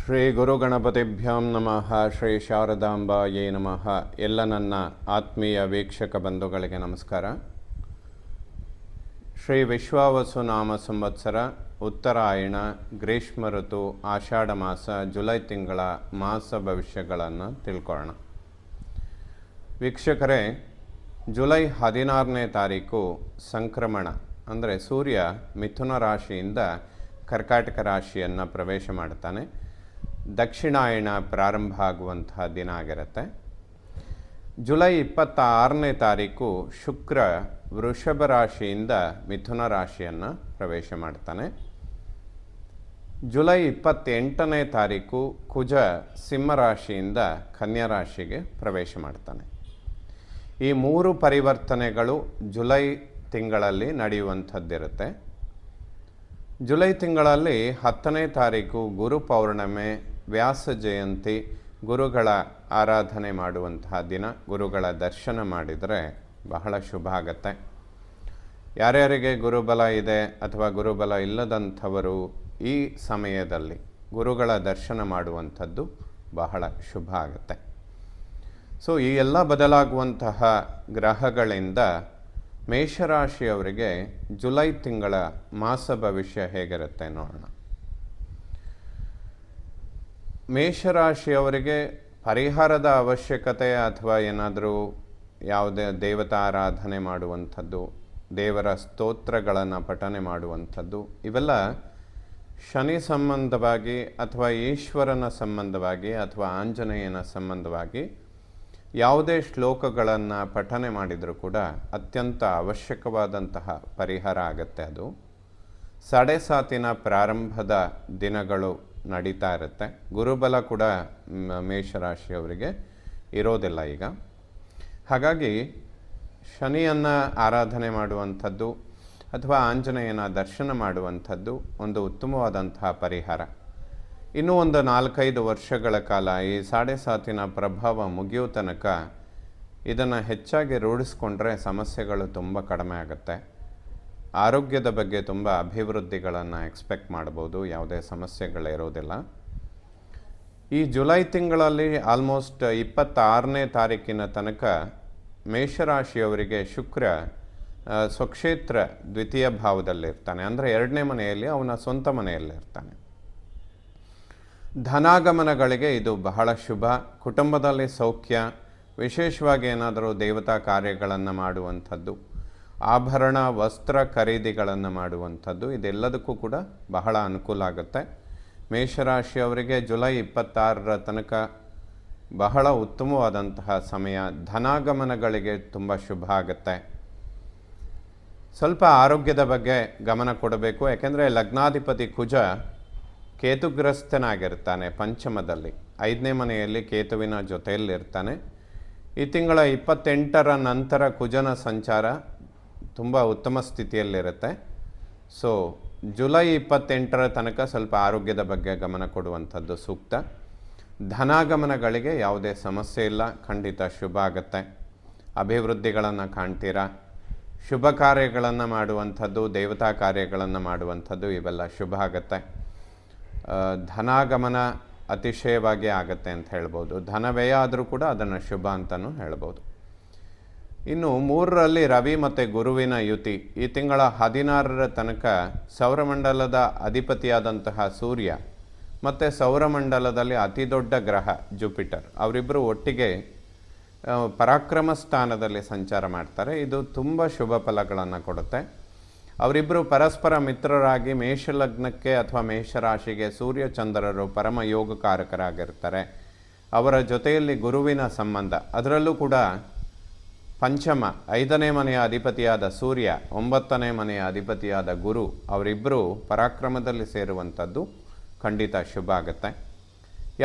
ಶ್ರೀ ಗುರುಗಣಪತಿಭ್ಯಾಂ ನಮಃ. ಶ್ರೀ ಶಾರದಾಂಬಾಯೇ ನಮಃ. ಎಲ್ಲ ನನ್ನ ಆತ್ಮೀಯ ವೀಕ್ಷಕ ಬಂಧುಗಳಿಗೆ ನಮಸ್ಕಾರ. ಶ್ರೀ ವಿಶ್ವಾವಸು ನಾಮ ಸಂವತ್ಸರ, ಉತ್ತರಾಯಣ, ಗ್ರೀಷ್ಮ ಋತು, ಆಷಾಢ ಮಾಸ, ಜುಲೈ ತಿಂಗಳ ಮಾಸ ಭವಿಷ್ಯಗಳನ್ನು ತಿಳ್ಕೊಳ್ಳೋಣ. ವೀಕ್ಷಕರೇ, ಜುಲೈ 16ನೇ ತಾರೀಕು ಸಂಕ್ರಮಣ ಅಂದರೆ ಸೂರ್ಯ ಮಿಥುನ ರಾಶಿಯಿಂದ ಕರ್ಕಾಟಕ ರಾಶಿಯನ್ನು ಪ್ರವೇಶ ಮಾಡ್ತಾನೆ. ದಕ್ಷಿಣಾಯಣ ಪ್ರಾರಂಭ ಆಗುವಂತಹ ದಿನ ಆಗಿರುತ್ತೆ. ಜುಲೈ 26ನೇ ತಾರೀಕು ಶುಕ್ರ ವೃಷಭ ರಾಶಿಯಿಂದ ಮಿಥುನ ರಾಶಿಯನ್ನು ಪ್ರವೇಶ ಮಾಡ್ತಾನೆ. ಜುಲೈ 28ನೇ ತಾರೀಕು ಕುಜ ಸಿಂಹ ರಾಶಿಯಿಂದ ಕನ್ಯಾ ರಾಶಿಗೆ ಪ್ರವೇಶ ಮಾಡ್ತಾನೆ. ಈ ಮೂರು ಪರಿವರ್ತನೆಗಳು ಜುಲೈ ತಿಂಗಳಲ್ಲಿ ನಡೆಯುವಂಥದ್ದಿರುತ್ತೆ. ಜುಲೈ ತಿಂಗಳಲ್ಲಿ 10ನೇ ತಾರೀಕು ಗುರು ಪೌರ್ಣಮೆ, ವ್ಯಾಸ ಜಯಂತಿ, ಗುರುಗಳ ಆರಾಧನೆ ಮಾಡುವಂತಹ ದಿನ. ಗುರುಗಳ ದರ್ಶನ ಮಾಡಿದರೆ ಬಹಳ ಶುಭ ಆಗತ್ತೆ. ಯಾರ್ಯಾರಿಗೆ ಗುರುಬಲ ಇದೆ ಅಥವಾ ಗುರುಬಲ ಇಲ್ಲದಂಥವರು ಈ ಸಮಯದಲ್ಲಿ ಗುರುಗಳ ದರ್ಶನ ಮಾಡುವಂಥದ್ದು ಬಹಳ ಶುಭ ಆಗುತ್ತೆ. ಸೊ ಈ ಎಲ್ಲ ಬದಲಾಗುವಂತಹ ಗ್ರಹಗಳಿಂದ ಮೇಷರಾಶಿಯವರಿಗೆ ಜುಲೈ ತಿಂಗಳ ಮಾಸ ಭವಿಷ್ಯ ಹೇಗಿರುತ್ತೆ ನೋಡೋಣ. ಮೇಷರಾಶಿಯವರಿಗೆ ಪರಿಹಾರದ ಅವಶ್ಯಕತೆ ಅಥವಾ ಏನಾದರೂ ಯಾವುದೇ ದೇವತಾ ಆರಾಧನೆ ಮಾಡುವಂಥದ್ದು, ದೇವರ ಸ್ತೋತ್ರಗಳನ್ನು ಪಠನೆ ಮಾಡುವಂಥದ್ದು, ಇವೆಲ್ಲ ಶನಿ ಸಂಬಂಧವಾಗಿ ಅಥವಾ ಈಶ್ವರನ ಸಂಬಂಧವಾಗಿ ಅಥವಾ ಆಂಜನೇಯನ ಸಂಬಂಧವಾಗಿ ಯಾವುದೇ ಶ್ಲೋಕಗಳನ್ನು ಪಠನೆ ಮಾಡಿದರೂ ಕೂಡ ಅತ್ಯಂತ ಅವಶ್ಯಕವಾದಂತಹ ಪರಿಹಾರ ಆಗುತ್ತೆ. ಅದು ಸಾಡೆಸಾತಿನ ಪ್ರಾರಂಭದ ದಿನಗಳು ನಡೀತಾ ಇರುತ್ತೆ. ಗುರುಬಲ ಕೂಡ ಮೇಷರಾಶಿಯವರಿಗೆ ಇರೋದಿಲ್ಲ ಈಗ. ಹಾಗಾಗಿ ಶನಿಯನ್ನು ಆರಾಧನೆ ಮಾಡುವಂಥದ್ದು ಅಥವಾ ಆಂಜನೇಯನ ದರ್ಶನ ಮಾಡುವಂಥದ್ದು ಒಂದು ಉತ್ತಮವಾದಂತಹ ಪರಿಹಾರ. ಇನ್ನೂ ಒಂದು 4-5 ವರ್ಷಗಳ ಕಾಲ ಈ ಸಾಡೆಸಾತಿನ ಪ್ರಭಾವ ಮುಗಿಯೋ ತನಕ ಇದನ್ನು ಹೆಚ್ಚಾಗಿ ರೂಢಿಸ್ಕೊಂಡ್ರೆ ಸಮಸ್ಯೆಗಳು ತುಂಬ ಕಡಿಮೆ ಆಗುತ್ತೆ. ಆರೋಗ್ಯದ ಬಗ್ಗೆ ತುಂಬ ಅಭಿವೃದ್ಧಿಗಳನ್ನು ಎಕ್ಸ್ಪೆಕ್ಟ್ ಮಾಡ್ಬೋದು. ಯಾವುದೇ ಸಮಸ್ಯೆಗಳಿರೋದಿಲ್ಲ. ಈ ಜುಲೈ ತಿಂಗಳಲ್ಲಿ ಆಲ್ಮೋಸ್ಟ್ 26ನೇ ತಾರೀಕಿನ ತನಕ ಮೇಷರಾಶಿಯವರಿಗೆ ಶುಕ್ರ ಸ್ವಕ್ಷೇತ್ರ ದ್ವಿತೀಯ ಭಾವದಲ್ಲಿರ್ತಾನೆ. ಅಂದರೆ 2ನೇ ಮನೆಯಲ್ಲಿ, ಅವನ ಸ್ವಂತ ಮನೆಯಲ್ಲಿರ್ತಾನೆ. ಧನಾಗಮನಗಳಿಗೆ ಇದು ಬಹಳ ಶುಭ. ಕುಟುಂಬದಲ್ಲಿ ಸೌಖ್ಯ, ವಿಶೇಷವಾಗಿ ಏನಾದರೂ ದೇವತಾ ಕಾರ್ಯಗಳನ್ನು ಮಾಡುವಂಥದ್ದು, ಆಭರಣ ವಸ್ತ್ರ ಖರೀದಿಗಳನ್ನು ಮಾಡುವಂಥದ್ದು, ಇದೆಲ್ಲದಕ್ಕೂ ಕೂಡ ಬಹಳ ಅನುಕೂಲ ಆಗುತ್ತೆ. ಮೇಷರಾಶಿಯವರಿಗೆ ಜುಲೈ 26ರ ತನಕ ಬಹಳ ಉತ್ತಮವಾದಂತಹ ಸಮಯ. ಧನಾಗಮನಗಳಿಗೆ ತುಂಬ ಶುಭ ಆಗುತ್ತೆ. ಸ್ವಲ್ಪ ಆರೋಗ್ಯದ ಬಗ್ಗೆ ಗಮನ ಕೊಡಬೇಕು. ಯಾಕೆಂದರೆ ಲಗ್ನಾಧಿಪತಿ ಕುಜ ಕೇತುಗ್ರಸ್ತನಾಗಿರ್ತಾನೆ ಪಂಚಮದಲ್ಲಿ, 5ನೇ ಮನೆಯಲ್ಲಿ ಕೇತುವಿನ ಜೊತೆಯಲ್ಲಿರ್ತಾನೆ. ಈ ತಿಂಗಳ 28ರ ನಂತರ ಕುಜನ ಸಂಚಾರ ತುಂಬ ಉತ್ತಮ ಸ್ಥಿತಿಯಲ್ಲಿರುತ್ತೆ. ಸೊ ಜುಲೈ 28ರ ತನಕ ಸ್ವಲ್ಪ ಆರೋಗ್ಯದ ಬಗ್ಗೆ ಗಮನ ಕೊಡುವಂಥದ್ದು ಸೂಕ್ತ. ಧನಾಗಮನಗಳಿಗೆ ಯಾವುದೇ ಸಮಸ್ಯೆ ಇಲ್ಲ, ಖಂಡಿತ ಶುಭ ಆಗುತ್ತೆ. ಅಭಿವೃದ್ಧಿಗಳನ್ನು ಕಾಣ್ತೀರಾ. ಶುಭ ಕಾರ್ಯಗಳನ್ನು ಮಾಡುವಂಥದ್ದು, ದೇವತಾ ಕಾರ್ಯಗಳನ್ನು ಮಾಡುವಂಥದ್ದು, ಇವೆಲ್ಲ ಶುಭ ಆಗುತ್ತೆ. ಧನಾಗಮನ ಅತಿಶಯವಾಗಿ ಆಗುತ್ತೆ ಅಂತ ಹೇಳ್ಬೋದು. ಧನವ್ಯಯ ಆದರೂ ಕೂಡ ಅದನ್ನು ಶುಭ ಅಂತಲೂ ಹೇಳ್ಬೋದು. ಇನ್ನು 3ರಲ್ಲಿ ರವಿ ಮತ್ತು ಗುರುವಿನ ಯುತಿ. ಈ ತಿಂಗಳ 16ರ ತನಕ ಸೌರಮಂಡಲದ ಅಧಿಪತಿಯಾದಂತಹ ಸೂರ್ಯ ಮತ್ತು ಸೌರಮಂಡಲದಲ್ಲಿ ಅತಿ ದೊಡ್ಡ ಗ್ರಹ ಜುಪಿಟರ್, ಅವರಿಬ್ಬರು ಒಟ್ಟಿಗೆ ಪರಾಕ್ರಮ ಸ್ಥಾನದಲ್ಲಿ ಸಂಚಾರ ಮಾಡ್ತಾರೆ. ಇದು ತುಂಬ ಶುಭ ಫಲಗಳನ್ನು ಕೊಡುತ್ತೆ. ಅವರಿಬ್ಬರು ಪರಸ್ಪರ ಮಿತ್ರರಾಗಿ ಮೇಷಲಗ್ನಕ್ಕೆ ಅಥವಾ ಮೇಷರಾಶಿಗೆ ಸೂರ್ಯಚಂದ್ರರು ಪರಮ ಯೋಗಕಾರಕರಾಗಿರ್ತಾರೆ. ಅವರ ಜೊತೆಯಲ್ಲಿ ಗುರುವಿನ ಸಂಬಂಧ, ಅದರಲ್ಲೂ ಕೂಡ ಪಂಚಮ 5ನೇ ಮನೆಯ ಅಧಿಪತಿಯಾದ ಸೂರ್ಯ, 9ನೇ ಮನೆಯ ಅಧಿಪತಿಯಾದ ಗುರು, ಅವರಿಬ್ಬರು ಪರಾಕ್ರಮದಲ್ಲಿ ಸೇರುವಂಥದ್ದು ಖಂಡಿತ ಶುಭ ಆಗುತ್ತೆ.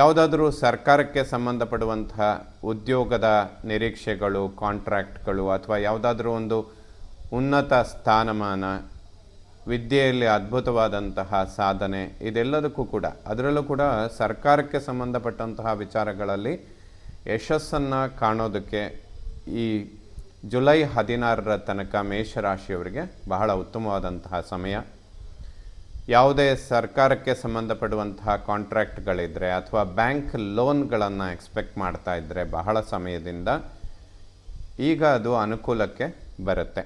ಯಾವುದಾದ್ರೂ ಸರ್ಕಾರಕ್ಕೆ ಸಂಬಂಧಪಡುವಂತಹ ಉದ್ಯೋಗದ ನಿರೀಕ್ಷೆಗಳು, ಕಾಂಟ್ರಾಕ್ಟ್ಗಳು ಅಥವಾ ಯಾವುದಾದ್ರೂ ಒಂದು ಉನ್ನತ ಸ್ಥಾನಮಾನ, ವಿದ್ಯೆಯಲ್ಲಿ ಅದ್ಭುತವಾದಂತಹ ಸಾಧನೆ, ಇದೆಲ್ಲದಕ್ಕೂ ಕೂಡ, ಅದರಲ್ಲೂ ಕೂಡ ಸರ್ಕಾರಕ್ಕೆ ಸಂಬಂಧಪಟ್ಟಂತಹ ವಿಚಾರಗಳಲ್ಲಿ ಯಶಸ್ಸನ್ನು ಕಾಣೋದಕ್ಕೆ ಈ ಜುಲೈ 16ರ ತನಕ ಮೇಷರಾಶಿಯವರಿಗೆ ಬಹಳ ಉತ್ತಮವಾದಂತಹ ಸಮಯ. ಯಾವುದೇ ಸರ್ಕಾರಕ್ಕೆ ಸಂಬಂಧಪಡುವಂತಹ ಕಾಂಟ್ರಾಕ್ಟ್ಗಳಿದ್ದರೆ ಅಥವಾ ಬ್ಯಾಂಕ್ ಲೋನ್ಗಳನ್ನು ಎಕ್ಸ್ಪೆಕ್ಟ್ ಮಾಡ್ತಾ ಇದ್ದರೆ ಬಹಳ ಸಮಯದಿಂದ, ಈಗ ಅದು ಅನುಕೂಲಕ್ಕೆ ಬರುತ್ತೆ.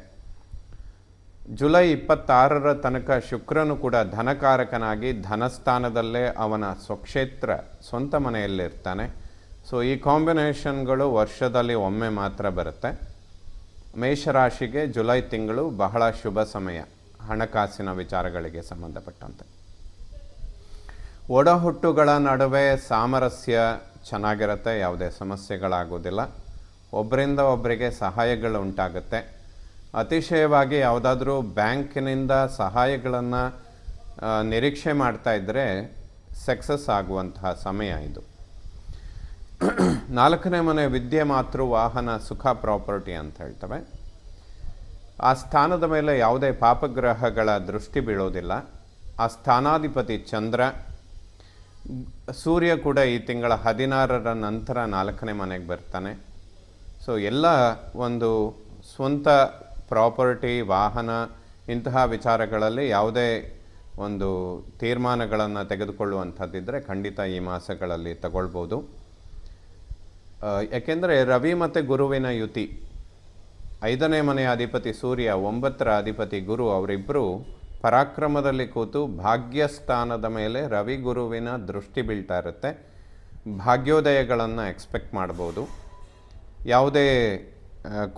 ಜುಲೈ 26ರ ತನಕ ಶುಕ್ರನು ಕೂಡ ಧನಕಾರಕನಾಗಿ ಧನಸ್ಥಾನದಲ್ಲೇ ಅವನ ಸ್ವಕ್ಷೇತ್ರ ಸ್ವಂತ ಮನೆಯಲ್ಲಿರ್ತಾನೆ. ಸೊ ಈ ಕಾಂಬಿನೇಷನ್ಗಳು ವರ್ಷದಲ್ಲಿ ಒಮ್ಮೆ ಮಾತ್ರ ಬರುತ್ತೆ. ಮೇಷರಾಶಿಗೆ ಜುಲೈ ತಿಂಗಳು ಬಹಳ ಶುಭ ಸಮಯ ಹಣಕಾಸಿನ ವಿಚಾರಗಳಿಗೆ ಸಂಬಂಧಪಟ್ಟಂತೆ. ಒಡಹುಟ್ಟುಗಳ ನಡುವೆ ಸಾಮರಸ್ಯ ಚೆನ್ನಾಗಿರುತ್ತೆ, ಯಾವುದೇ ಸಮಸ್ಯೆಗಳಾಗೋದಿಲ್ಲ. ಒಬ್ಬರಿಂದ ಒಬ್ಬರಿಗೆ ಸಹಾಯಗಳು ಉಂಟಾಗುತ್ತೆ. ಅತಿಶಯವಾಗಿ ಯಾವುದಾದ್ರೂ ಬ್ಯಾಂಕಿನಿಂದ ಸಹಾಯಗಳನ್ನು ನಿರೀಕ್ಷೆ ಮಾಡ್ತಾ ಇದ್ದರೆ ಸಕ್ಸಸ್ ಆಗುವಂತಹ ಸಮಯ ಇದು. 4ನೇ ಮನೆ ವಿದ್ಯೆ, ಮಾತೃ, ವಾಹನ, ಸುಖ, ಪ್ರಾಪರ್ಟಿ ಅಂತ ಹೇಳ್ತವೆ. ಆ ಸ್ಥಾನದ ಮೇಲೆ ಯಾವುದೇ ಪಾಪಗ್ರಹಗಳ ದೃಷ್ಟಿ ಬೀಳೋದಿಲ್ಲ. ಆ ಸ್ಥಾನಾಧಿಪತಿ ಚಂದ್ರ. ಸೂರ್ಯ ಕೂಡ ಈ ತಿಂಗಳ 16ರ ನಂತರ 4ನೇ ಮನೆಗೆ ಬರ್ತಾನೆ. ಸೊ ಎಲ್ಲ ಒಂದು ಸ್ವಂತ ಪ್ರಾಪರ್ಟಿ, ವಾಹನ ಇಂತಹ ವಿಚಾರಗಳಲ್ಲಿ ಯಾವುದೇ ಒಂದು ತೀರ್ಮಾನಗಳನ್ನು ತೆಗೆದುಕೊಳ್ಳುವಂಥದ್ದಿದ್ದರೆ ಖಂಡಿತ ಈ ಮಾಸಗಳಲ್ಲಿ ತಗೊಳ್ಬೋದು. ಯಾಕೆಂದರೆ ರವಿ ಮತ್ತು ಗುರುವಿನ ಯುತಿ, 5ನೇ ಮನೆಯ ಅಧಿಪತಿ ಸೂರ್ಯ, 9ರ ಅಧಿಪತಿ ಗುರು, ಅವರಿಬ್ಬರು ಪರಾಕ್ರಮದಲ್ಲಿ ಕೂತು ಭಾಗ್ಯಸ್ಥಾನದ ಮೇಲೆ ರವಿ ಗುರುವಿನ ದೃಷ್ಟಿ ಬೀಳ್ತಾ ಇರುತ್ತೆ. ಭಾಗ್ಯೋದಯಗಳನ್ನು ಎಕ್ಸ್ಪೆಕ್ಟ್ ಮಾಡ್ಬೋದು. ಯಾವುದೇ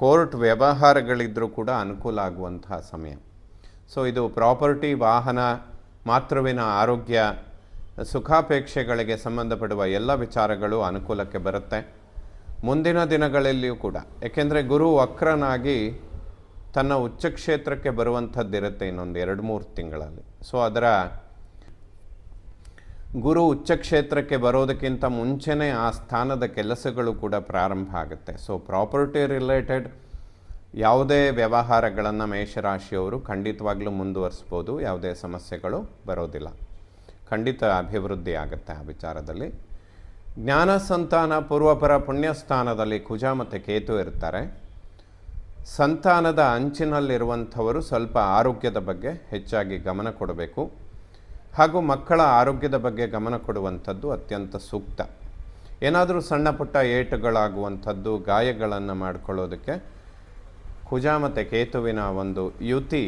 ಕೋರ್ಟ್ ವ್ಯವಹಾರಗಳಿದ್ದರೂ ಕೂಡ ಅನುಕೂಲ ಆಗುವಂತಹ ಸಮಯ. ಸೊ ಇದು ಪ್ರಾಪರ್ಟಿ, ವಾಹನ, ಮಾತೃವಿನ ಆರೋಗ್ಯ, ಸುಖಾಪೇಕ್ಷೆಗಳಿಗೆ ಸಂಬಂಧಪಡುವ ಎಲ್ಲ ವಿಚಾರಗಳು ಅನುಕೂಲಕ್ಕೆ ಬರುತ್ತೆ ಮುಂದಿನ ದಿನಗಳಲ್ಲಿಯೂ ಕೂಡ. ಏಕೆಂದರೆ ಗುರು ವಕ್ರನಾಗಿ ತನ್ನ ಉಚ್ಚ ಕ್ಷೇತ್ರಕ್ಕೆ ಬರುವಂಥದ್ದಿರುತ್ತೆ ಇನ್ನೊಂದು 2-3 ತಿಂಗಳಲ್ಲಿ. ಸೊ ಅದರ ಗುರು ಉಚ್ಚ ಕ್ಷೇತ್ರಕ್ಕೆ ಬರೋದಕ್ಕಿಂತ ಮುಂಚೆನೇ ಆ ಸ್ಥಾನದ ಕೆಲಸಗಳು ಕೂಡ ಪ್ರಾರಂಭ ಆಗುತ್ತೆ. ಸೊ ಪ್ರಾಪರ್ಟಿ ರಿಲೇಟೆಡ್ ಯಾವುದೇ ವ್ಯವಹಾರಗಳನ್ನು ಮೇಷರಾಶಿಯವರು ಖಂಡಿತವಾಗ್ಲೂ ಮುಂದುವರಿಸ್ಬೋದು. ಯಾವುದೇ ಸಮಸ್ಯೆಗಳು ಬರೋದಿಲ್ಲ, ಖಂಡಿತ ಅಭಿವೃದ್ಧಿ ಆಗುತ್ತೆ ಆ ವಿಚಾರದಲ್ಲಿ. ಜ್ಞಾನ, ಸಂತಾನ, ಪೂರ್ವಪರ ಪುಣ್ಯಸ್ಥಾನದಲ್ಲಿ ಕುಜ ಮತ್ತು ಕೇತು ಇರ್ತಾರೆ. ಸಂತಾನದ ಅಂಚಿನಲ್ಲಿರುವಂಥವರು ಸ್ವಲ್ಪ ಆರೋಗ್ಯದ ಬಗ್ಗೆ ಹೆಚ್ಚಾಗಿ ಗಮನ ಕೊಡಬೇಕು. ಹಾಗೂ ಮಕ್ಕಳ ಆರೋಗ್ಯದ ಬಗ್ಗೆ ಗಮನ ಕೊಡುವಂಥದ್ದು ಅತ್ಯಂತ ಸೂಕ್ತ. ಏನಾದರೂ ಸಣ್ಣ ಪುಟ್ಟ ಏಟುಗಳಾಗುವಂಥದ್ದು, ಗಾಯಗಳನ್ನು ಮಾಡಿಕೊಳ್ಳೋದಕ್ಕೆ ಕುಜ ಮತ್ತು ಕೇತುವಿನ ಒಂದು ಯುತಿ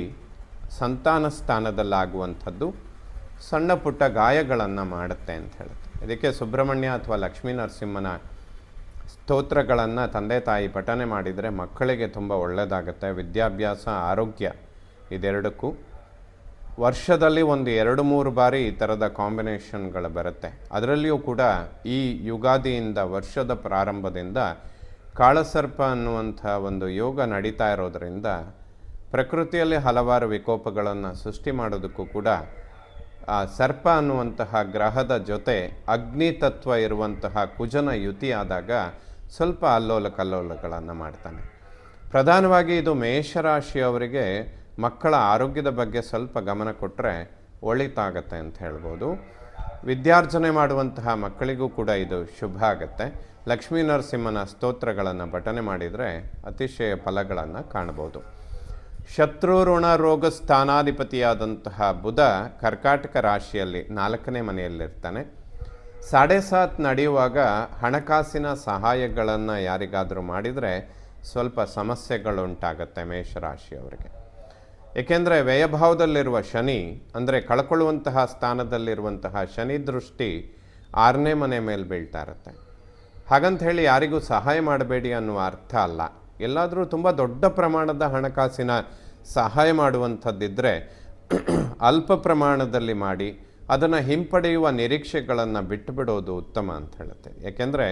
ಸಂತಾನ ಸ್ಥಾನದಲ್ಲಾಗುವಂಥದ್ದು ಸಣ್ಣ ಪುಟ್ಟ ಗಾಯಗಳನ್ನು ಮಾಡುತ್ತೆ ಅಂತ ಹೇಳುತ್ತೆ. ಇದಕ್ಕೆ ಸುಬ್ರಹ್ಮಣ್ಯ ಅಥವಾ ಲಕ್ಷ್ಮೀ ನರಸಿಂಹನ ಸ್ತೋತ್ರಗಳನ್ನು ತಂದೆ ತಾಯಿ ಪಠನೆ ಮಾಡಿದರೆ ಮಕ್ಕಳಿಗೆ ತುಂಬ ಒಳ್ಳೆಯದಾಗುತ್ತೆ. ವಿದ್ಯಾಭ್ಯಾಸ, ಆರೋಗ್ಯ ಇದೆರಡಕ್ಕೂ ವರ್ಷದಲ್ಲಿ ಒಂದು 2-3 ಬಾರಿ ಈ ಥರದ ಕಾಂಬಿನೇಷನ್ಗಳು ಬರುತ್ತೆ. ಅದರಲ್ಲಿಯೂ ಕೂಡ ಈ ಯುಗಾದಿಯಿಂದ, ವರ್ಷದ ಪ್ರಾರಂಭದಿಂದ ಕಾಳಸರ್ಪ ಅನ್ನುವಂಥ ಒಂದು ಯೋಗ ನಡೀತಾ ಇರೋದರಿಂದ ಪ್ರಕೃತಿಯಲ್ಲಿ ಹಲವಾರು ವಿಕೋಪಗಳನ್ನು ಸೃಷ್ಟಿ ಮಾಡೋದಕ್ಕೂ ಕೂಡ ಆ ಸರ್ಪ ಅನ್ನುವಂತಹ ಗ್ರಹದ ಜೊತೆ ಅಗ್ನಿ ತತ್ವ ಇರುವಂತಹ ಕುಜನ ಯುತಿ ಆದಾಗ ಸ್ವಲ್ಪ ಅಲ್ಲೋಲ ಕಲ್ಲೋಲಗಳನ್ನು ಮಾಡ್ತಾನೆ. ಪ್ರಧಾನವಾಗಿ ಇದು ಮೇಷರಾಶಿಯವರಿಗೆ ಮಕ್ಕಳ ಆರೋಗ್ಯದ ಬಗ್ಗೆ ಸ್ವಲ್ಪ ಗಮನ ಕೊಟ್ಟರೆ ಒಳಿತಾಗತ್ತೆ ಅಂತ ಹೇಳ್ಬೋದು. ವಿದ್ಯಾರ್ಜನೆ ಮಾಡುವಂತಹ ಮಕ್ಕಳಿಗೂ ಕೂಡ ಇದು ಶುಭ ಆಗುತ್ತೆ. ಲಕ್ಷ್ಮೀ ನರಸಿಂಹನ ಸ್ತೋತ್ರಗಳನ್ನು ಪಠನೆ ಮಾಡಿದರೆ ಅತಿಶಯ ಫಲಗಳನ್ನು ಕಾಣ್ಬೋದು. ಶತ್ರು, ಋಣ, ರೋಗ ಸ್ಥಾನಾಧಿಪತಿಯಾದಂತಹ ಬುಧ ಕರ್ಕಾಟಕ ರಾಶಿಯಲ್ಲಿ 4ನೇ ಮನೆಯಲ್ಲಿರ್ತಾನೆ. 7.5 ನಡೆಯುವಾಗ ಹಣಕಾಸಿನ ಸಹಾಯಗಳನ್ನು ಯಾರಿಗಾದರೂ ಮಾಡಿದರೆ ಸ್ವಲ್ಪ ಸಮಸ್ಯೆಗಳುಂಟಾಗತ್ತೆ ಮೇಷರಾಶಿಯವರಿಗೆ. ಏಕೆಂದರೆ ವ್ಯಯಭಾವದಲ್ಲಿರುವ ಶನಿ, ಅಂದರೆ ಕಳ್ಕೊಳ್ಳುವಂತಹ ಸ್ಥಾನದಲ್ಲಿರುವಂತಹ ಶನಿ ದೃಷ್ಟಿ 6ನೇ ಮನೆ ಮೇಲೆ ಬೀಳ್ತಾ ಇರುತ್ತೆ. ಹಾಗಂತ ಹೇಳಿ ಯಾರಿಗೂ ಸಹಾಯ ಮಾಡಬೇಡಿ ಅನ್ನುವ ಅರ್ಥ ಅಲ್ಲ. ಎಲ್ಲಾದರೂ ತುಂಬ ದೊಡ್ಡ ಪ್ರಮಾಣದ ಹಣಕಾಸಿನ ಸಹಾಯ ಮಾಡುವಂಥದ್ದಿದ್ದರೆ ಅಲ್ಪ ಪ್ರಮಾಣದಲ್ಲಿ ಮಾಡಿ ಅದನ್ನು ಹಿಂಪಡೆಯುವ ನಿರೀಕ್ಷೆಗಳನ್ನು ಬಿಟ್ಟುಬಿಡೋದು ಉತ್ತಮ ಅಂತ ಹೇಳುತ್ತೆ. ಏಕೆಂದರೆ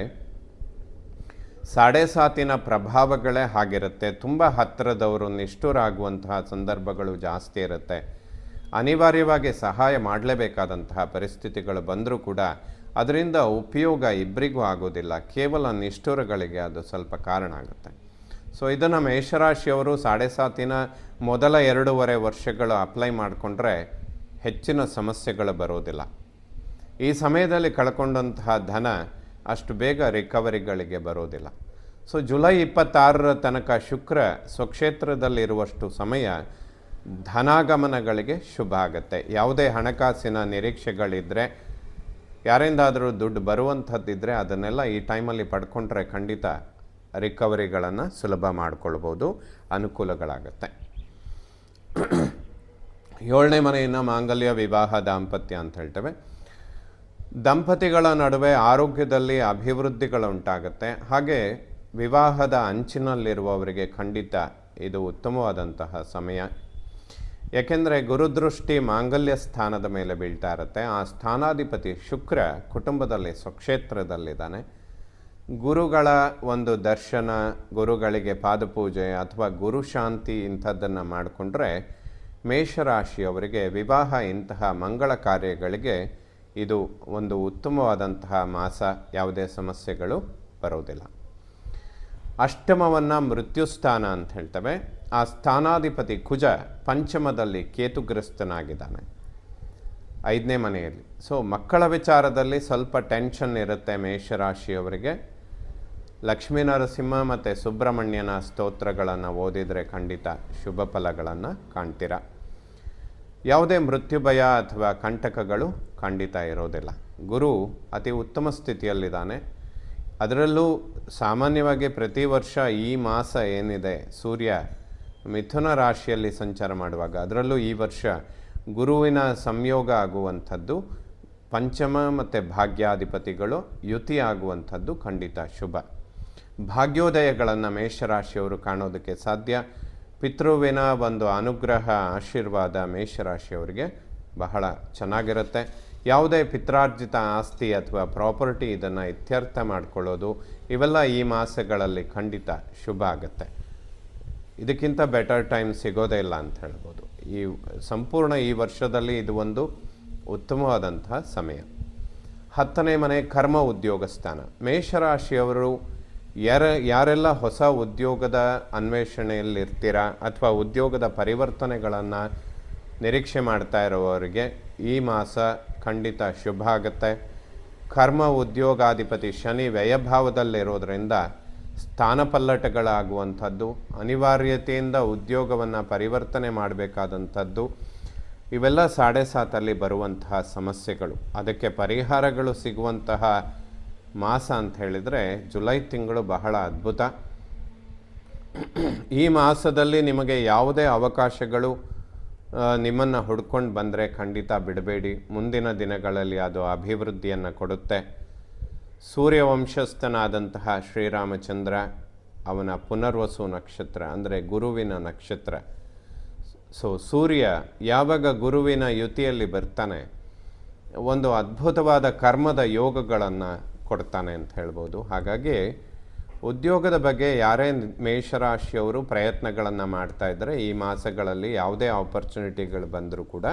7.5 ಪ್ರಭಾವಗಳೇ ಹಾಗಿರುತ್ತೆ. ತುಂಬ ಹತ್ತಿರದವರು ನಿಷ್ಠುರಾಗುವಂತಹ ಸಂದರ್ಭಗಳು ಜಾಸ್ತಿ ಇರುತ್ತೆ. ಅನಿವಾರ್ಯವಾಗಿ ಸಹಾಯ ಮಾಡಲೇಬೇಕಾದಂತಹ ಪರಿಸ್ಥಿತಿಗಳು ಬಂದರೂ ಕೂಡ ಅದರಿಂದ ಉಪಯೋಗ ಇಬ್ಬರಿಗೂ ಆಗೋದಿಲ್ಲ, ಕೇವಲ ನಿಷ್ಠುರಗಳಿಗೆ ಅದು ಸ್ವಲ್ಪ ಕಾರಣ ಆಗುತ್ತೆ. ಸೊ ಇದನ್ನು ಮೇಷರಾಶಿಯವರು 7.5 ಮೊದಲ 2.5 ವರ್ಷಗಳು ಅಪ್ಲೈ ಮಾಡಿಕೊಂಡ್ರೆ ಹೆಚ್ಚಿನ ಸಮಸ್ಯೆಗಳು ಬರೋದಿಲ್ಲ. ಈ ಸಮಯದಲ್ಲಿ ಕಳ್ಕೊಂಡಂತಹ ಧನ ಅಷ್ಟು ಬೇಗ ರಿಕವರಿಗಳಿಗೆ ಬರೋದಿಲ್ಲ. ಸೊ ಜುಲೈ 26ರ ತನಕ ಶುಕ್ರ ಸ್ವಕ್ಷೇತ್ರದಲ್ಲಿರುವಷ್ಟು ಸಮಯ ಧನಾಗಮನಗಳಿಗೆ ಶುಭ ಆಗುತ್ತೆ. ಯಾವುದೇ ಹಣಕಾಸಿನ ನಿರೀಕ್ಷೆಗಳಿದ್ದರೆ, ಯಾರಿಂದಾದರೂ ದುಡ್ಡು ಬರುವಂಥದ್ದಿದ್ದರೆ ಅದನ್ನೆಲ್ಲ ಈ ಟೈಮಲ್ಲಿ ಪಡ್ಕೊಂಡ್ರೆ ಖಂಡಿತ ರಿಕವರಿಗಳನ್ನು ಸುಲಭ ಮಾಡಿಕೊಳ್ಬೋದು, ಅನುಕೂಲಗಳಾಗುತ್ತೆ. 7ನೇ ಮನೆಯನ್ನು ಮಾಂಗಲ್ಯ, ವಿವಾಹ, ದಾಂಪತ್ಯ ಅಂತ ಹೇಳ್ತೇವೆ. ದಂಪತಿಗಳ ನಡುವೆ ಆರೋಗ್ಯದಲ್ಲಿ ಅಭಿವೃದ್ಧಿಗಳುಂಟಾಗುತ್ತೆ. ಹಾಗೆ ವಿವಾಹದ ಅಂಚಿನಲ್ಲಿರುವವರಿಗೆ ಖಂಡಿತ ಇದು ಉತ್ತಮವಾದಂತಹ ಸಮಯ. ಯಾಕೆಂದರೆ ಗುರುದೃಷ್ಟಿ ಮಾಂಗಲ್ಯ ಸ್ಥಾನದ ಮೇಲೆ ಬೀಳ್ತಾ ಇರುತ್ತೆ. ಆ ಸ್ಥಾನಾಧಿಪತಿ ಶುಕ್ರ ಕುಟುಂಬದಲ್ಲಿ ಸ್ವಕ್ಷೇತ್ರದಲ್ಲಿದ್ದಾನೆ. ಗುರುಗಳ ಒಂದು ದರ್ಶನ, ಗುರುಗಳಿಗೆ ಪಾದಪೂಜೆ ಅಥವಾ ಗುರುಶಾಂತಿ ಇಂಥದ್ದನ್ನು ಮಾಡಿಕೊಂಡ್ರೆ ಮೇಷರಾಶಿಯವರಿಗೆ ವಿವಾಹ ಇಂತಹ ಮಂಗಳ ಕಾರ್ಯಗಳಿಗೆ ಇದು ಒಂದು ಉತ್ತಮವಾದಂತಹ ಮಾಸ. ಯಾವುದೇ ಸಮಸ್ಯೆಗಳು ಬರೋದಿಲ್ಲ. ಅಷ್ಟಮವನ್ನು ಮೃತ್ಯುಸ್ಥಾನ ಅಂತ ಹೇಳ್ತೇವೆ. ಆ ಸ್ಥಾನಾಧಿಪತಿ ಕುಜ ಪಂಚಮದಲ್ಲಿ ಕೇತುಗ್ರಸ್ತನಾಗಿದ್ದಾನೆ 5ನೇ ಮನೆಯಲ್ಲಿ. ಸೊ ಮಕ್ಕಳ ವಿಚಾರದಲ್ಲಿ ಸ್ವಲ್ಪ ಟೆನ್ಷನ್ ಇರುತ್ತೆ ಮೇಷರಾಶಿಯವರಿಗೆ. ಲಕ್ಷ್ಮೀ ನರಸಿಂಹ ಮತ್ತು ಸುಬ್ರಹ್ಮಣ್ಯನ ಸ್ತೋತ್ರಗಳನ್ನು ಓದಿದರೆ ಖಂಡಿತ ಶುಭ ಫಲಗಳನ್ನು ಕಾಣ್ತೀರ. ಯಾವುದೇ ಮೃತ್ಯು ಭಯ ಅಥವಾ ಕಂಟಕಗಳು ಖಂಡಿತ ಇರೋದಿಲ್ಲ. ಗುರು ಅತಿ ಉತ್ತಮ ಸ್ಥಿತಿಯಲ್ಲಿದ್ದಾನೆ. ಅದರಲ್ಲೂ ಸಾಮಾನ್ಯವಾಗಿ ಪ್ರತಿ ವರ್ಷ ಈ ಮಾಸ ಏನಿದೆ, ಸೂರ್ಯ ಮಿಥುನ ರಾಶಿಯಲ್ಲಿ ಸಂಚಾರ ಮಾಡುವಾಗ, ಅದರಲ್ಲೂ ಈ ವರ್ಷ ಗುರುವಿನ ಸಂಯೋಗ ಆಗುವಂಥದ್ದು, ಪಂಚಮ ಮತ್ತು ಭಾಗ್ಯಾಧಿಪತಿಗಳು ಯುತಿ ಆಗುವಂಥದ್ದು ಖಂಡಿತ ಶುಭ. ಭಾಗ್ಯೋದಯಗಳನ್ನು ಮೇಷರಾಶಿಯವರು ಕಾಣೋದಕ್ಕೆ ಸಾಧ್ಯ. ಪಿತೃವಿನ ಒಂದು ಅನುಗ್ರಹ, ಆಶೀರ್ವಾದ ಮೇಷರಾಶಿಯವರಿಗೆ ಬಹಳ ಚೆನ್ನಾಗಿರುತ್ತೆ. ಯಾವುದೇ ಪಿತ್ರಾರ್ಜಿತ ಆಸ್ತಿ ಅಥವಾ ಪ್ರಾಪರ್ಟಿ ಇದನ್ನು ಇತ್ಯರ್ಥ ಮಾಡಿಕೊಳ್ಳೋದು, ಇವೆಲ್ಲ ಈ ಮಾಸಗಳಲ್ಲಿ ಖಂಡಿತ ಶುಭ ಆಗುತ್ತೆ. ಇದಕ್ಕಿಂತ ಬೆಟರ್ ಟೈಮ್ ಸಿಗೋದೇ ಇಲ್ಲ ಅಂತ ಹೇಳ್ಬೋದು. ಸಂಪೂರ್ಣ ಈ ವರ್ಷದಲ್ಲಿ ಇದು ಒಂದು ಉತ್ತಮವಾದಂತಹ ಸಮಯ. 10ನೇ ಮನೆ ಕರ್ಮ ಉದ್ಯೋಗ ಸ್ಥಾನ. ಮೇಷರಾಶಿಯವರು ಯಾರೆಲ್ಲ ಹೊಸ ಉದ್ಯೋಗದ ಅನ್ವೇಷಣೆಯಲ್ಲಿರ್ತೀರಾ ಅಥವಾ ಉದ್ಯೋಗದ ಪರಿವರ್ತನೆಗಳನ್ನು ನಿರೀಕ್ಷೆ ಮಾಡ್ತಾ ಇರೋವರಿಗೆ ಈ ಮಾಸ ಖಂಡಿತ ಶುಭ ಆಗುತ್ತೆ. ಕರ್ಮ ಉದ್ಯೋಗಾಧಿಪತಿ ಶನಿ ವ್ಯಯಭಾವದಲ್ಲಿರೋದ್ರಿಂದ ಸ್ಥಾನಪಲ್ಲಟಗಳಾಗುವಂಥದ್ದು, ಅನಿವಾರ್ಯತೆಯಿಂದ ಉದ್ಯೋಗವನ್ನು ಪರಿವರ್ತನೆ ಮಾಡಬೇಕಾದಂಥದ್ದು, ಇವೆಲ್ಲ 7.5 ಬರುವಂತಹ ಸಮಸ್ಯೆಗಳು. ಅದಕ್ಕೆ ಪರಿಹಾರಗಳು ಸಿಗುವಂತಹ ಮಾಸ ಅಂತ ಹೇಳಿದರೆ ಜುಲೈ ತಿಂಗಳು ಬಹಳ ಅದ್ಭುತ. ಈ ಮಾಸದಲ್ಲಿ ನಿಮಗೆ ಯಾವುದೇ ಅವಕಾಶಗಳು ನಿಮ್ಮನ್ನು ಹುಡ್ಕೊಂಡು ಬಂದರೆ ಖಂಡಿತ ಬಿಡಬೇಡಿ. ಮುಂದಿನ ದಿನಗಳಲ್ಲಿ ಅದು ಅಭಿವೃದ್ಧಿಯನ್ನು ಕೊಡುತ್ತೆ. ಸೂರ್ಯವಂಶಸ್ಥನಾದಂತಹ ಶ್ರೀರಾಮಚಂದ್ರ, ಅವನ ಪುನರ್ವಸು ನಕ್ಷತ್ರ ಅಂದರೆ ಗುರುವಿನ ನಕ್ಷತ್ರ. ಸೊ ಸೂರ್ಯ ಯಾವಾಗ ಗುರುವಿನ ಯುತಿಯಲ್ಲಿ ಬರ್ತಾನೆ, ಒಂದು ಅದ್ಭುತವಾದ ಕರ್ಮದ ಯೋಗಗಳನ್ನು ಕೊಡ್ತಾನೆ ಅಂತ ಹೇಳ್ಬೋದು. ಹಾಗಾಗಿ ಉದ್ಯೋಗದ ಬಗ್ಗೆ ಯಾರೇ ಮೇಷರಾಶಿಯವರು ಪ್ರಯತ್ನಗಳನ್ನು ಮಾಡ್ತಾ ಇದ್ದರೆ ಈ ಮಾಸಗಳಲ್ಲಿ ಯಾವುದೇ ಆಪರ್ಚುನಿಟಿಗಳು ಬಂದರೂ ಕೂಡ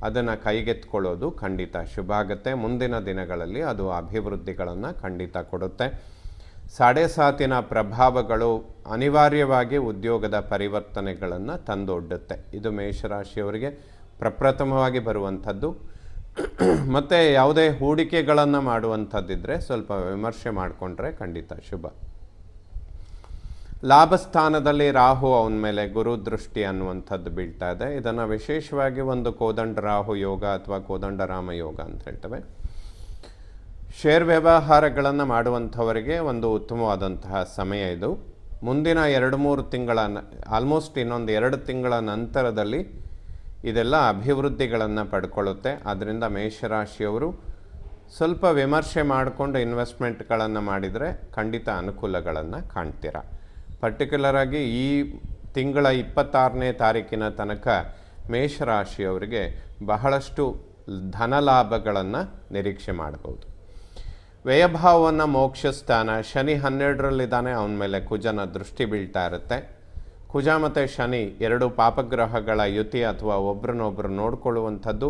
ಅದನ್ನು ಕೈಗೆತ್ಕೊಳ್ಳೋದು ಖಂಡಿತ ಶುಭ ಆಗುತ್ತೆ. ಮುಂದಿನ ದಿನಗಳಲ್ಲಿ ಅದು ಅಭಿವೃದ್ಧಿಗಳನ್ನು ಖಂಡಿತ ಕೊಡುತ್ತೆ. 7.5 ಪ್ರಭಾವಗಳು ಅನಿವಾರ್ಯವಾಗಿ ಉದ್ಯೋಗದ ಪರಿವರ್ತನೆಗಳನ್ನು ತಂದೊಡ್ಡುತ್ತೆ. ಇದು ಮೇಷರಾಶಿಯವರಿಗೆ ಪ್ರಪ್ರಥಮವಾಗಿ ಬರುವಂಥದ್ದು. ಮತ್ತು ಯಾವುದೇ ಹೂಡಿಕೆಗಳನ್ನು ಮಾಡುವಂಥದ್ದಿದ್ದರೆ ಸ್ವಲ್ಪ ವಿಮರ್ಶೆ ಮಾಡಿಕೊಂಡ್ರೆ ಖಂಡಿತ ಶುಭ. ಲಾಭಸ್ಥಾನದಲ್ಲಿ ರಾಹು ಅವನ ಮೇಲೆ ಗುರು ದೃಷ್ಟಿ ಅನ್ನುವಂಥದ್ದು ಬೀಳ್ತಾ ಇದೆ. ಇದನ್ನು ವಿಶೇಷವಾಗಿ ಒಂದು ಕೋದಂಡ ರಾಹು ಯೋಗ ಅಥವಾ ಕೋದಂಡರಾಮ ಯೋಗ ಅಂತ ಹೇಳ್ತೇವೆ. ಶೇರ್ ವ್ಯವಹಾರಗಳನ್ನು ಮಾಡುವಂಥವರಿಗೆ ಒಂದು ಉತ್ತಮವಾದಂತಹ ಸಮಯ ಇದು. ಮುಂದಿನ 2-3 ತಿಂಗಳ ಆಲ್ಮೋಸ್ಟ್ ಇನ್ನೊಂದು 2 ತಿಂಗಳ ನಂತರದಲ್ಲಿ ಇದೆಲ್ಲ ಅಭಿವೃದ್ಧಿಗಳನ್ನು ಪಡ್ಕೊಳ್ಳುತ್ತೆ. ಆದ್ದರಿಂದ ಮೇಷರಾಶಿಯವರು ಸ್ವಲ್ಪ ವಿಮರ್ಶೆ ಮಾಡಿಕೊಂಡು ಇನ್ವೆಸ್ಟ್ಮೆಂಟ್ಗಳನ್ನು ಮಾಡಿದರೆ ಖಂಡಿತ ಅನುಕೂಲಗಳನ್ನು ಕಾಣ್ತೀರ. ಪರ್ಟಿಕ್ಯುಲರಾಗಿ ಈ ತಿಂಗಳ 26ನೇ ತಾರೀಕಿನ ತನಕ ಮೇಷರಾಶಿಯವರಿಗೆ ಬಹಳಷ್ಟು ಧನಲಾಭಗಳನ್ನು ನಿರೀಕ್ಷೆ ಮಾಡ್ಬೋದು. ವ್ಯಯಭಾವವನ್ನು ಮೋಕ್ಷ ಸ್ಥಾನ, ಶನಿ 12ರಲ್ಲಿದ್ದಾನೆ, ಅವನ ಮೇಲೆ ಕುಜನ ದೃಷ್ಟಿ ಬೀಳ್ತಾ ಇರುತ್ತೆ. ಕುಜ ಮತ್ತು ಶನಿ 2 ಪಾಪಗ್ರಹಗಳ ಯುತಿ ಅಥವಾ ಒಬ್ರನ್ನೊಬ್ಬರು ನೋಡಿಕೊಳ್ಳುವಂಥದ್ದು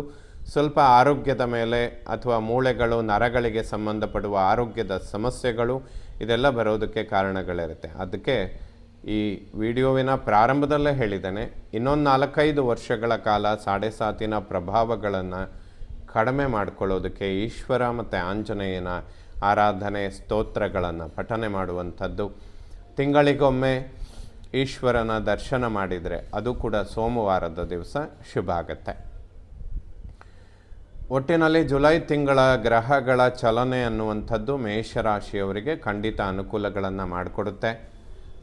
ಸ್ವಲ್ಪ ಆರೋಗ್ಯದ ಮೇಲೆ ಅಥವಾ ಮೂಳೆಗಳು, ನರಗಳಿಗೆ ಸಂಬಂಧಪಡುವ ಆರೋಗ್ಯದ ಸಮಸ್ಯೆಗಳು ಇದೆಲ್ಲ ಬರೋದಕ್ಕೆ ಕಾರಣಗಳಿರುತ್ತೆ. ಅದಕ್ಕೆ ಈ ವಿಡಿಯೋವಿನ ಪ್ರಾರಂಭದಲ್ಲೇ ಹೇಳಿದ್ದೇನೆ, ಇನ್ನೊಂದು 4-5 ವರ್ಷಗಳ ಕಾಲ 7.5 ಪ್ರಭಾವಗಳನ್ನು ಕಡಿಮೆ ಮಾಡಿಕೊಳ್ಳೋದಕ್ಕೆ ಈಶ್ವರ ಮತ್ತು ಆಂಜನೇಯನ ಆರಾಧನೆ, ಸ್ತೋತ್ರಗಳನ್ನು ಪಠನೆ ಮಾಡುವಂಥದ್ದು, ತಿಂಗಳಿಗೊಮ್ಮೆ ಈಶ್ವರನ ದರ್ಶನ ಮಾಡಿದರೆ ಅದು ಕೂಡ ಸೋಮವಾರದ ದಿವಸ ಶುಭ ಆಗುತ್ತೆ. ಒಟ್ಟಿನಲ್ಲಿ ಜುಲೈ ತಿಂಗಳ ಗ್ರಹಗಳ ಚಲನೆ ಅನ್ನುವಂಥದ್ದು ಮೇಷರಾಶಿಯವರಿಗೆ ಖಂಡಿತ ಅನುಕೂಲಗಳನ್ನು ಮಾಡಿಕೊಡುತ್ತೆ.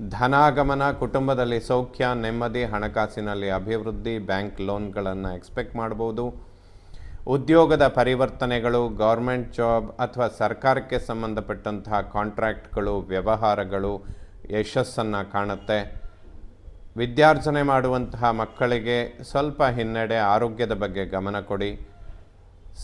ಧನಾಗಮನ, ಕುಟುಂಬದಲ್ಲಿ ಸೌಖ್ಯ, ನೆಮ್ಮದಿ, ಹಣಕಾಸಿನಲ್ಲಿ ಅಭಿವೃದ್ಧಿ, ಬ್ಯಾಂಕ್ ಲೋನ್ಗಳನ್ನು ಎಕ್ಸ್ಪೆಕ್ಟ್ ಮಾಡ್ಬೋದು. ಉದ್ಯೋಗದ ಪರಿವರ್ತನೆಗಳು, ಗೌರ್ಮೆಂಟ್ ಜಾಬ್ ಅಥವಾ ಸರ್ಕಾರಕ್ಕೆ ಸಂಬಂಧಪಟ್ಟಂತಹ ಕಾಂಟ್ರಾಕ್ಟ್ಗಳು, ವ್ಯವಹಾರಗಳು ಯಶಸ್ಸನ್ನು ಕಾಣುತ್ತೆ. ವಿದ್ಯಾರ್ಜನೆ ಮಾಡುವಂತಹ ಮಕ್ಕಳಿಗೆ ಸ್ವಲ್ಪ ಹಿನ್ನಡೆ, ಆರೋಗ್ಯದ ಬಗ್ಗೆ ಗಮನ ಕೊಡಿ.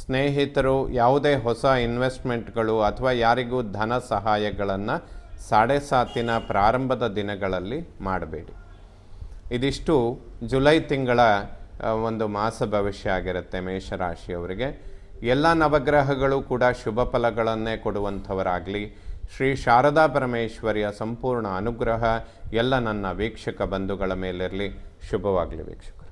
ಸ್ನೇಹಿತರು ಯಾವುದೇ ಹೊಸ ಇನ್ವೆಸ್ಟ್ಮೆಂಟ್ಗಳು ಅಥವಾ ಯಾರಿಗೂ ಧನ ಸಹಾಯಗಳನ್ನು ಸಾಡೆಸಾತಿನ ಪ್ರಾರಂಭದ ದಿನಗಳಲ್ಲಿ ಮಾಡಬೇಡಿ. ಇದಿಷ್ಟು ಜುಲೈ ತಿಂಗಳ ಒಂದು ಮಾಸ ಭವಿಷ್ಯ ಆಗಿರುತ್ತೆ ಮೇಷರಾಶಿಯವರಿಗೆ. ಎಲ್ಲ ನವಗ್ರಹಗಳು ಕೂಡ ಶುಭ ಫಲಗಳನ್ನೇ ಕೊಡುವಂಥವರಾಗಲಿ. ಶ್ರೀ ಶಾರದಾ ಪರಮೇಶ್ವರಿಯ ಸಂಪೂರ್ಣ ಅನುಗ್ರಹ ಎಲ್ಲ ನನ್ನ ವೀಕ್ಷಕ ಬಂಧುಗಳ ಮೇಲಿರಲಿ. ಶುಭವಾಗಲಿ ವೀಕ್ಷಕರು.